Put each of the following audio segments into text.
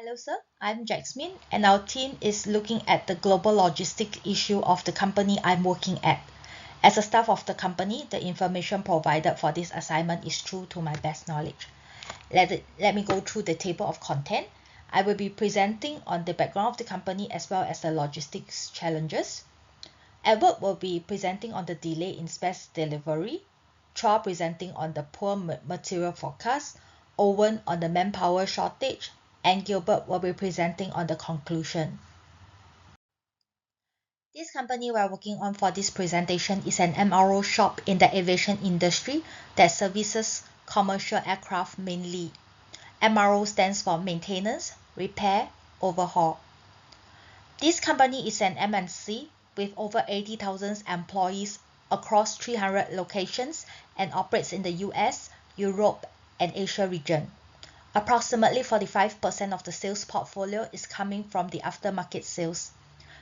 Hello, sir. I'm Jasmine, and our team is looking at the global logistic issue of the company I'm working at. As a staff of the company, the information provided for this assignment is true to my best knowledge. Let me go through the table of content. I will be presenting on the background of the company as well as the logistics challenges. Edward will be presenting on the delay in space delivery. Chua presenting on the poor material forecast. Owen on the manpower shortage, and Gilbert will be presenting on the conclusion. This company we are working on for this presentation is an MRO shop in the aviation industry that services commercial aircraft mainly. MRO stands for maintenance, repair, overhaul. This company is an MNC with over 80,000 employees across 300 locations and operates in the US, Europe, and Asia region. Approximately 45% of the sales portfolio is coming from the aftermarket sales.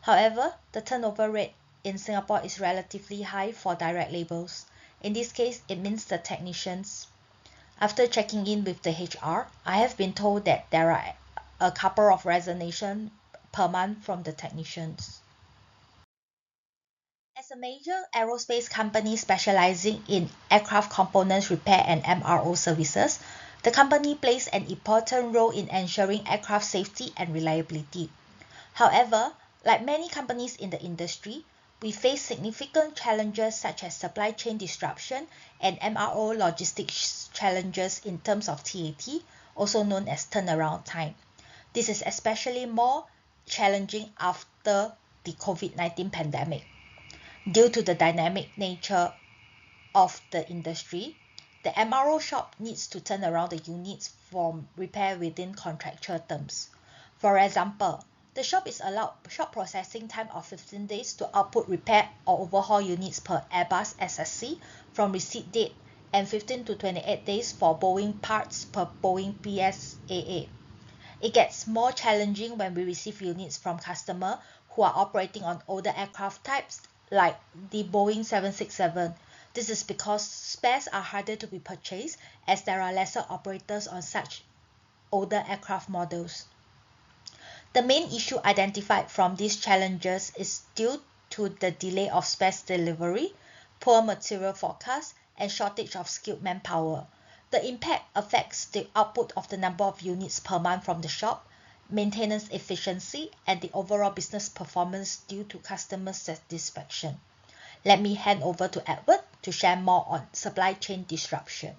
However, the turnover rate in Singapore is relatively high for direct labels. In this case, it means the technicians. After checking in with the HR, I have been told that there are a couple of resignations per month from the technicians. As a major aerospace company specializing in aircraft components repair and MRO services, the company plays an important role in ensuring aircraft safety and reliability. However, like many companies in the industry, we face significant challenges such as supply chain disruption and MRO logistics challenges in terms of TAT, also known as turnaround time. This is especially more challenging after the COVID-19 pandemic. Due to the dynamic nature of the industry, the MRO shop needs to turn around the units from repair within contractual terms. For example, the shop is allowed shop processing time of 15 days to output repair or overhaul units per Airbus SSC from receipt date and 15 to 28 days for Boeing parts per Boeing PSAA. It gets more challenging when we receive units from customers who are operating on older aircraft types like the Boeing 767. This is because spares are harder to be purchased as there are lesser operators on such older aircraft models. The main issue identified from these challenges is due to the delay of spares delivery, poor material forecast, and shortage of skilled manpower. The impact affects the output of the number of units per month from the shop, maintenance efficiency, and the overall business performance due to customer satisfaction. Let me hand over to Edward to share more on supply chain disruption.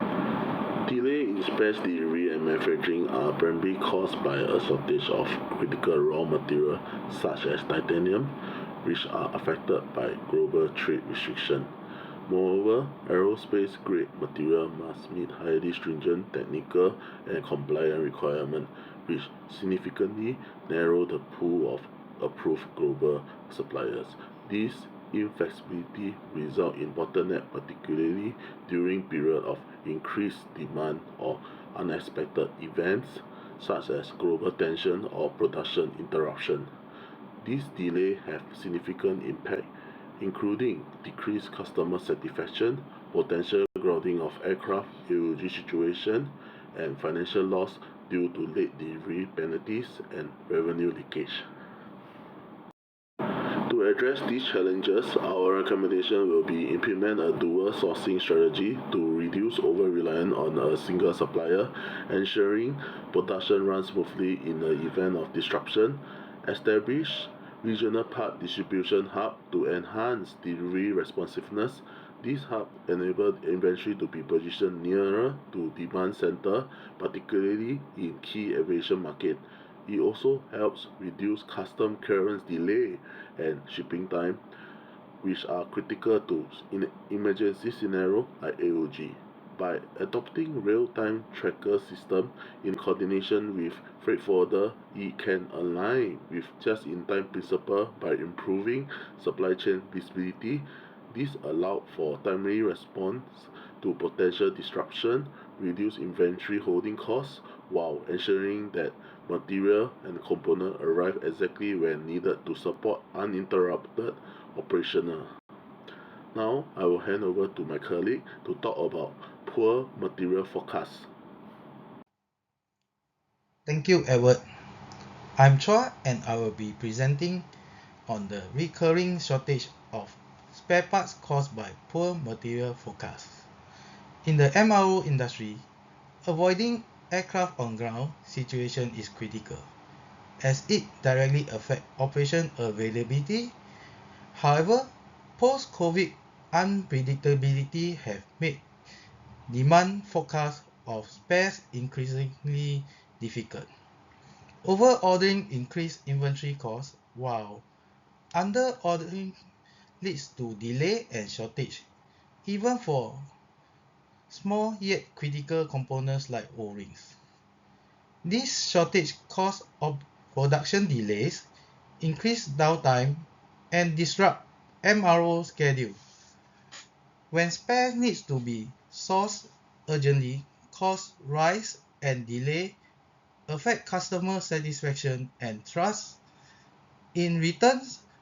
Delay in spares delivery and manufacturing are primarily caused by a shortage of critical raw material such as titanium, which are affected by global trade restrictions. Moreover, aerospace-grade material must meet highly stringent technical and compliance requirements, which significantly narrow the pool of approved global suppliers. This inflexibility results in bottleneck, particularly during periods of increased demand or unexpected events such as global tension or production interruption. These delays have significant impact, including decreased customer satisfaction, potential grounding of aircraft, AOG situation, and financial loss due to late delivery penalties and revenue leakage. To address these challenges, our recommendation will be implement a dual sourcing strategy to reduce over-reliance on a single supplier, ensuring production runs smoothly in the event of disruption, establish regional part distribution hub to enhance delivery responsiveness. These hubs enable inventory to be positioned nearer to demand center, particularly in key aviation market. It also helps reduce custom clearance delay and shipping time, which are critical to emergency scenario like AOG. By adopting real-time tracker system in coordination with freight forwarder, it can align with just-in-time principle by improving supply chain visibility. This allows for timely response to potential disruption, reduce inventory holding costs, while ensuring that material and component arrive exactly when needed to support uninterrupted operational. Now I will hand over to my colleague to talk about poor material forecast. Thank you, Edward. I'm Chua, and I will be presenting on the recurring shortage of spare parts caused by poor material forecasts. In the MRO industry, avoiding aircraft on ground situation is critical, as it directly affects operation availability. However, post-COVID unpredictability have made demand forecast of spares increasingly difficult. Over-ordering increased inventory costs, while under-ordering leads to delay and shortage, even for small yet critical components like O-rings. This shortage causes production delays, increased downtime, and disrupt MRO schedule. When spares needs to be sourced urgently, costs rise and delay affect customer satisfaction and trust. In return,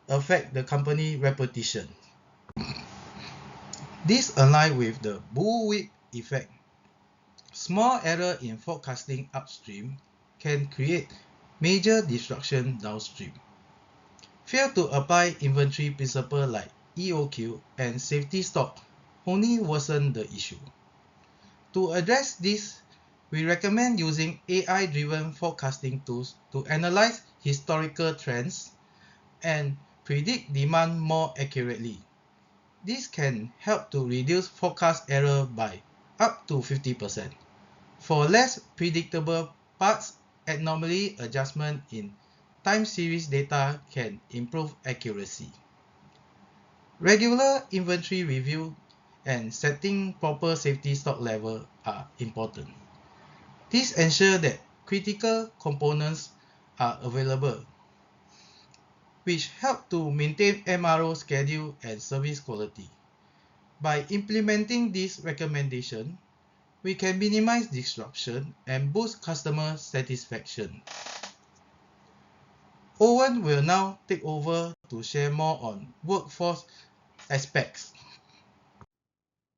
affect the company reputation. This aligns with the bullwhip effect. Small error in forecasting upstream can create major disruption downstream. Fail to apply inventory principle like EOQ and safety stock only worsen the issue. To address this, we recommend using AI-driven forecasting tools to analyze historical trends and predict demand more accurately. This can help to reduce forecast error by up to 50%. For less predictable parts, anomaly adjustment in time series data can improve accuracy. Regular inventory review and setting proper safety stock level are important. This ensures that critical components are available, which help to maintain MRO schedule and service quality. By implementing this recommendation, we can minimize disruption and boost customer satisfaction. Owen will now take over to share more on workforce aspects.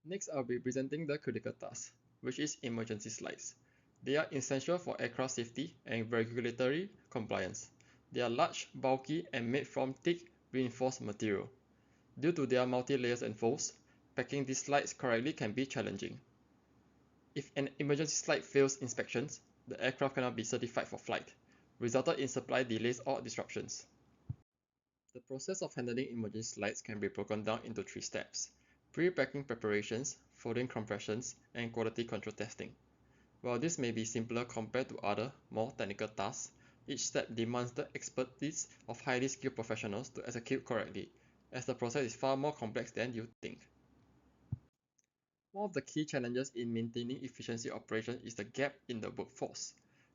Next, I'll be presenting the critical task, which is emergency slides. They are essential for aircraft safety and regulatory compliance. They are large, bulky, and made from thick, reinforced material. Due to their multi-layers and folds, packing these slides correctly can be challenging. If an emergency slide fails inspections, the aircraft cannot be certified for flight, resulting in supply delays or disruptions. The process of handling emergency slides can be broken down into 3 steps: pre-packing preparations, folding compressions, and quality control testing. While this may be simpler compared to other, more technical tasks, each step demands the expertise of highly skilled professionals to execute correctly, as the process is far more complex than you think. One of the key challenges in maintaining efficiency operations is the gap in the workforce.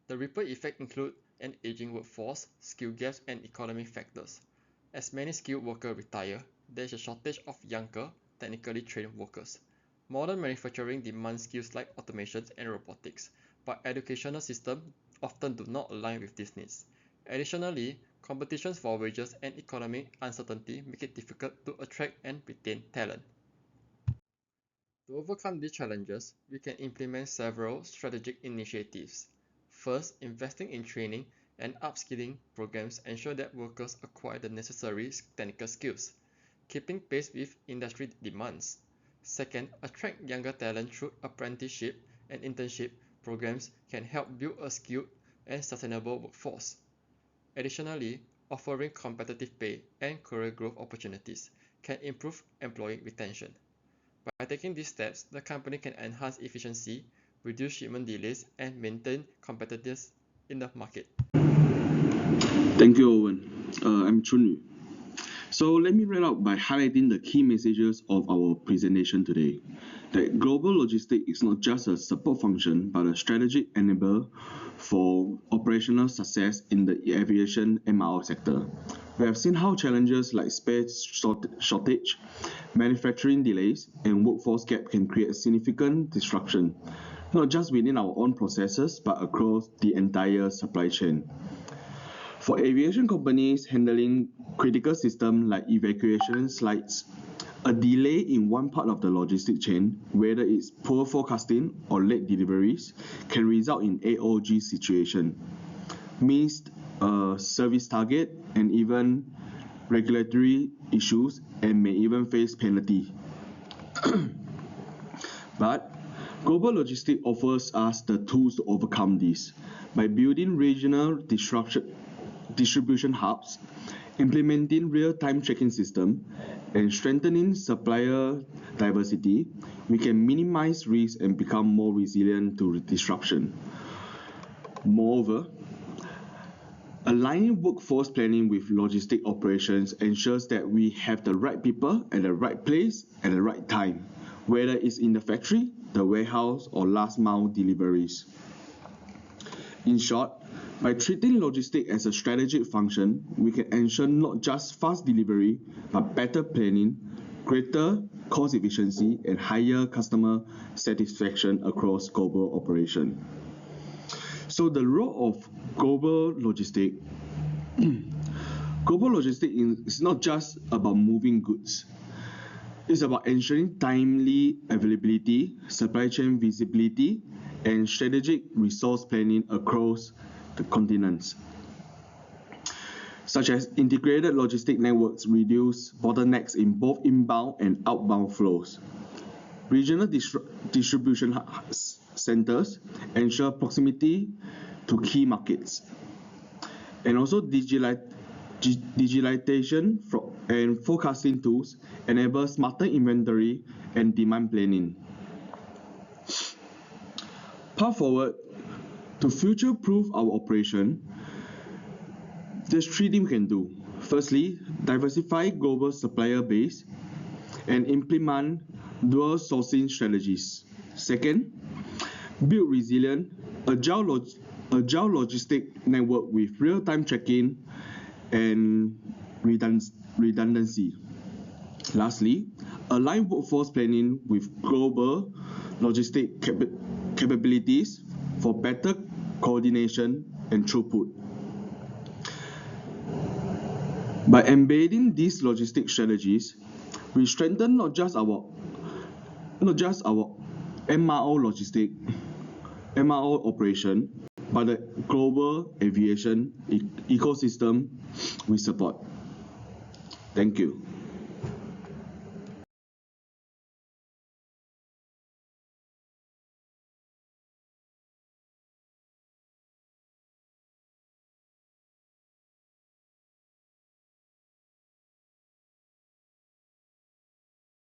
The ripple effect includes an aging workforce, skill gaps, and economic factors. As many skilled workers retire, there is a shortage of younger, technically trained workers. Modern manufacturing demands skills like automation and robotics, but educational systems often do not align with these needs. Additionally, competition for wages and economic uncertainty make it difficult to attract and retain talent. To overcome these challenges, we can implement several strategic initiatives. First, investing in training and upskilling programs ensure that workers acquire the necessary technical skills, keeping pace with industry demands. Second, attract younger talent through apprenticeship and internship programs can help build a skilled and sustainable workforce. Additionally, offering competitive pay and career growth opportunities can improve employee retention. By taking these steps, the company can enhance efficiency, reduce shipment delays, and maintain competitiveness in the market. Thank you, Owen. I'm Chunyu. So let me wrap up by highlighting the key messages of our presentation today. That global logistics is not just a support function, but a strategic enabler for operational success in the aviation MRO sector. We have seen how challenges like space shortage, manufacturing delays, and workforce gap can create significant disruption, not just within our own processes, but across the entire supply chain. For aviation companies handling critical systems like evacuation slides, a delay in one part of the logistic chain, whether it's poor forecasting or late deliveries, can result in AOG situation. missed service target, and even regulatory issues, and may even face penalty. But Global Logistics offers us the tools to overcome this by building regional distribution hubs, implementing real-time tracking system, and strengthening supplier diversity. We can minimize risk and become more resilient to disruption. Moreover, aligning workforce planning with logistic operations ensures that we have the right people at the right place at the right time, whether it's in the factory, the warehouse, or last mile deliveries. In short, by treating logistics as a strategic function, we can ensure not just fast delivery, but better planning, greater cost efficiency, and higher customer satisfaction across global operation. So the role of global logistics is not just about moving goods. It's about ensuring timely availability, supply chain visibility, and strategic resource planning across the continents, such as integrated logistic networks reduce bottlenecks in both inbound and outbound flows. Regional distribution centers ensure proximity to key markets, and also digitalization and forecasting tools enable smarter inventory and demand planning. Path forward to future-proof our operation, there's 3 things we can do. Firstly, diversify global supplier base and implement dual sourcing strategies. Second, build resilient, agile logistic network with real-time tracking and redundancy. Lastly, align workforce planning with global logistic capabilities for better coordination and throughput. By embedding these logistic strategies, we strengthen not just our MRO operation, but the global aviation ecosystem we support. Thank you.